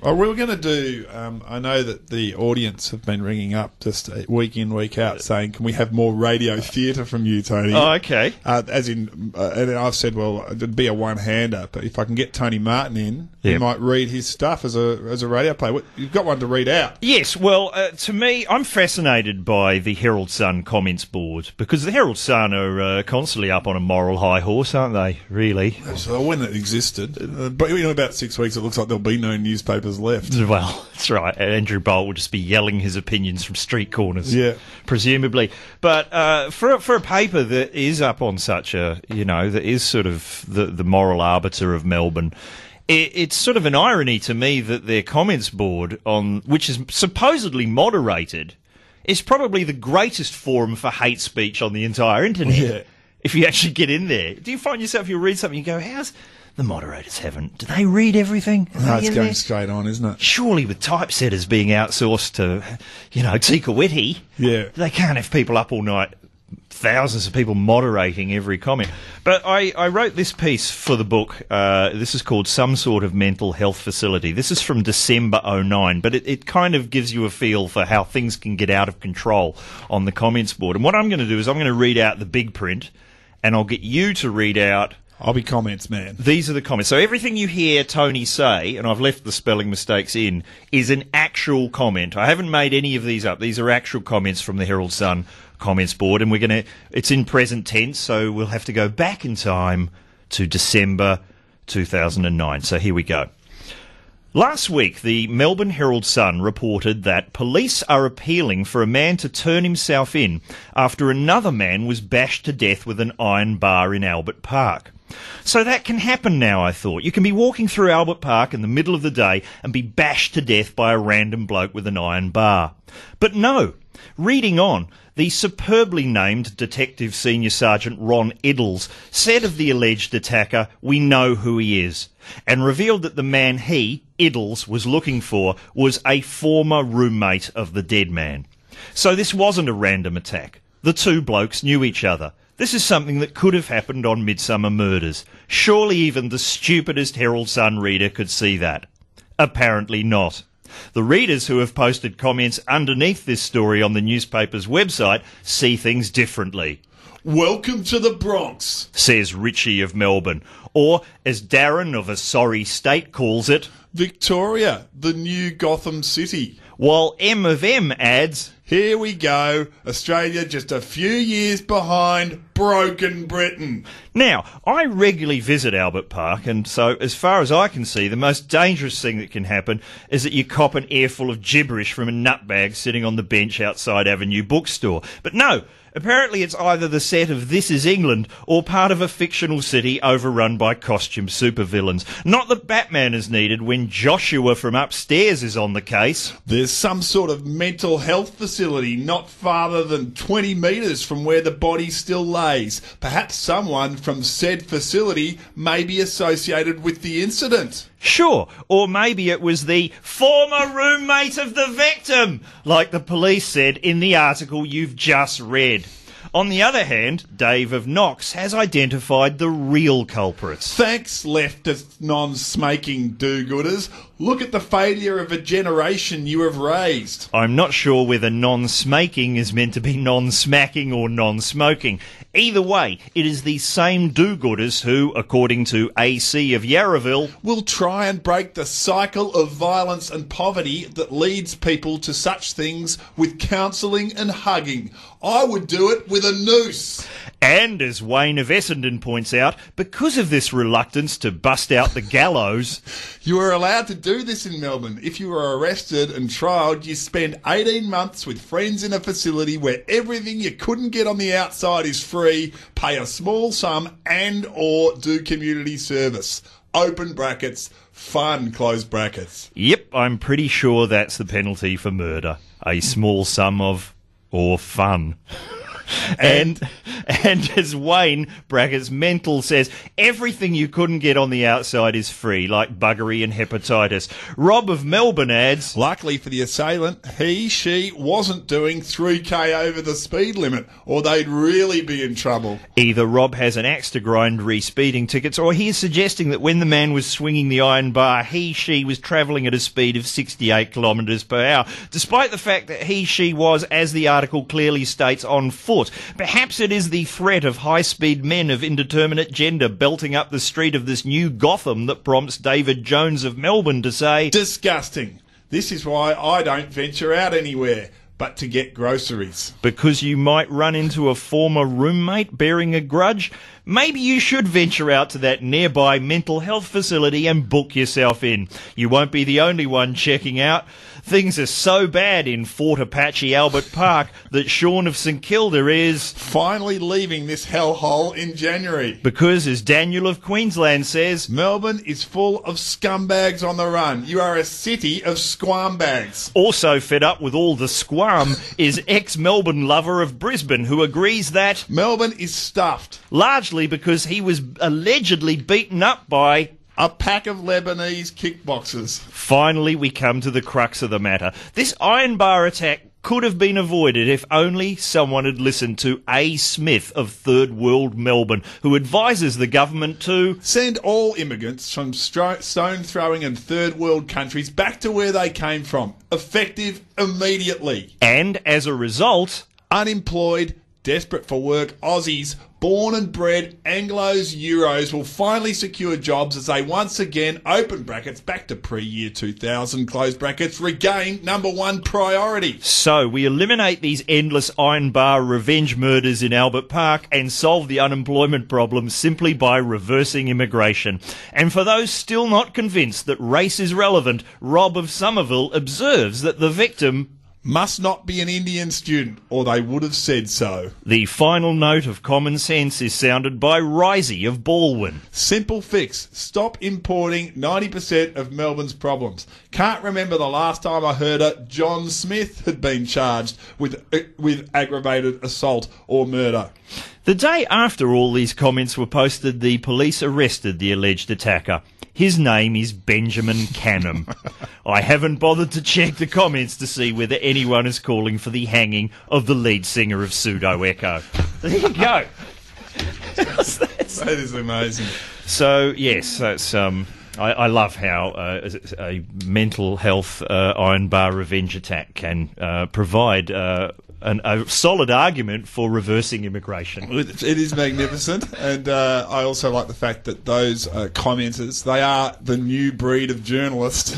Oh, we were going to do, I know that the audience have been ringing up just week in, week out saying, can we have more radio theatre from you, Tony? Oh, okay. And I've said, well, it'd be a one-hander, but if I can get Tony Martin in, he might read his stuff as a radio play. You've got one to read out. Yes, well, to me, I'm fascinated by the Herald Sun comments board, because the Herald Sun are constantly up on a moral high horse, aren't they, really? So when it existed, but in about 6 weeks it looks like there'll be no newspapers left. Well, that's right. Andrew Bolt will just be yelling his opinions from street corners, presumably. But for a paper that is up on such a, that is sort of the moral arbiter of Melbourne, it's sort of an irony to me that their comments board, which is supposedly moderated, is probably the greatest forum for hate speech on the entire internet. Yeah. If you actually get in there. Do you find yourself, you read something, you go, the moderators do they read everything? No, it's going straight on, isn't it? Surely with typesetters being outsourced to, Tika Witty, they can't have people up all night, thousands of people moderating every comment. But I wrote this piece for the book. This is called Some Sort of Mental Health Facility. This is from December 2009, but it kind of gives you a feel for how things can get out of control on the comments board. And what I'm going to do is I'm going to read out the big print, and I'll get you to read out... I'll be comments, man. These are the comments. So everything you hear Tony say, and I've left the spelling mistakes in, is an actual comment. I haven't made any of these up. These are actual comments from the Herald Sun comments board, and it's in present tense, so we'll have to go back in time to December 2009. So here we go. Last week, the Melbourne Herald Sun reported that police are appealing for a man to turn himself in after another man was bashed to death with an iron bar in Albert Park. So that can happen now, I thought. You can be walking through Albert Park in the middle of the day and be bashed to death by a random bloke with an iron bar. But no. Reading on, the superbly named Detective Senior Sergeant Ron Iddles said of the alleged attacker, "We know who he is," and revealed that the man he, Iddles, was looking for was a former roommate of the dead man. So this wasn't a random attack. The two blokes knew each other. This is something that could have happened on Midsummer Murders. Surely even the stupidest Herald Sun reader could see that. Apparently not. The readers who have posted comments underneath this story on the newspaper's website see things differently. "Welcome to the Bronx," says Richie of Melbourne. Or, as Darren of a sorry state calls it, "Victoria, the new Gotham City." While M of M adds, "Here we go, Australia just a few years behind broken Britain." Now, I regularly visit Albert Park, and so, as far as I can see, the most dangerous thing that can happen is that you cop an earful of gibberish from a nutbag sitting on the bench outside Avenue Bookstore. But no, apparently it's either the set of This Is England or part of a fictional city overrun by costume supervillains. Not that Batman is needed when Joshua from upstairs is on the case. "There's some sort of mental health facility not farther than 20 metres from where the body still lays. Perhaps someone from said facility may be associated with the incident." Sure, or maybe it was the former roommate of the victim, like the police said in the article you've just read. On the other hand, Dave of Knox has identified the real culprits. "Thanks, leftist non-smoking do-gooders. Look at the failure of a generation you have raised." I'm not sure whether non-smaking is meant to be non-smacking or non-smoking. Either way, it is these same do-gooders who, according to AC of Yarraville, will try and break the cycle of violence and poverty that leads people to such things with counselling and hugging. I would do it with a noose. And, as Wayne of Essendon points out, because of this reluctance to bust out the gallows... You are allowed to do this in Melbourne. If you are arrested and trialled, you spend 18 months with friends in a facility where everything you couldn't get on the outside is free, pay a small sum and or do community service. Open brackets, fun, close brackets. Yep, I'm pretty sure that's the penalty for murder. A small sum of... or fun. And as Wayne, brackets mental, says, everything you couldn't get on the outside is free, like buggery and hepatitis. Rob of Melbourne adds, luckily for the assailant, she wasn't doing 3k over the speed limit, or they'd really be in trouble. Either Rob has an axe to grind re-speeding tickets, or he is suggesting that when the man was swinging the iron bar, she was travelling at a speed of 68 kilometres per hour, despite the fact that she was, as the article clearly states, on foot. Perhaps it is the threat of high-speed men of indeterminate gender belting up the street of this new Gotham that prompts David Jones of Melbourne to say, disgusting. This is why I don't venture out anywhere but to get groceries. Because you might run into a former roommate bearing a grudge? Maybe you should venture out to that nearby mental health facility and book yourself in. You won't be the only one checking out. Things are so bad in Fort Apache Albert Park that Sean of St Kilda is finally leaving this hellhole in January. Because, as Daniel of Queensland says, Melbourne is full of scumbags on the run. You are a city of squambags. Also fed up with all the squam is ex-Melbourne lover of Brisbane, who agrees that Melbourne is stuffed. Largely because he was allegedly beaten up by a pack of Lebanese kickboxers. Finally, we come to the crux of the matter. This iron bar attack could have been avoided if only someone had listened to A. Smith of Third World Melbourne, who advises the government to send all immigrants from stone-throwing and third world countries back to where they came from, effective immediately. And as a result, unemployed, desperate for work Aussies, born and bred Anglos, Euros will finally secure jobs as they once again, open brackets, back to pre-year 2000, close brackets, regain number one priority. So we eliminate these endless iron bar revenge murders in Albert Park and solve the unemployment problem simply by reversing immigration. And for those still not convinced that race is relevant, Rob of Somerville observes that the victim must not be an Indian student, or they would have said so. The final note of common sense is sounded by Risey of Baldwin. Simple fix. Stop importing 90% of Melbourne's problems. Can't remember the last time I heard John Smith had been charged with aggravated assault or murder. The day after all these comments were posted, the police arrested the alleged attacker. His name is Benjamin Canham. I haven't bothered to check the comments to see whether anyone is calling for the hanging of the lead singer of Pseudo Echo. There you go. That is amazing. So, yes, that's... I love how a mental health iron bar revenge attack can provide a solid argument for reversing immigration. It is magnificent, and I also like the fact that those commenters, they are the new breed of journalist.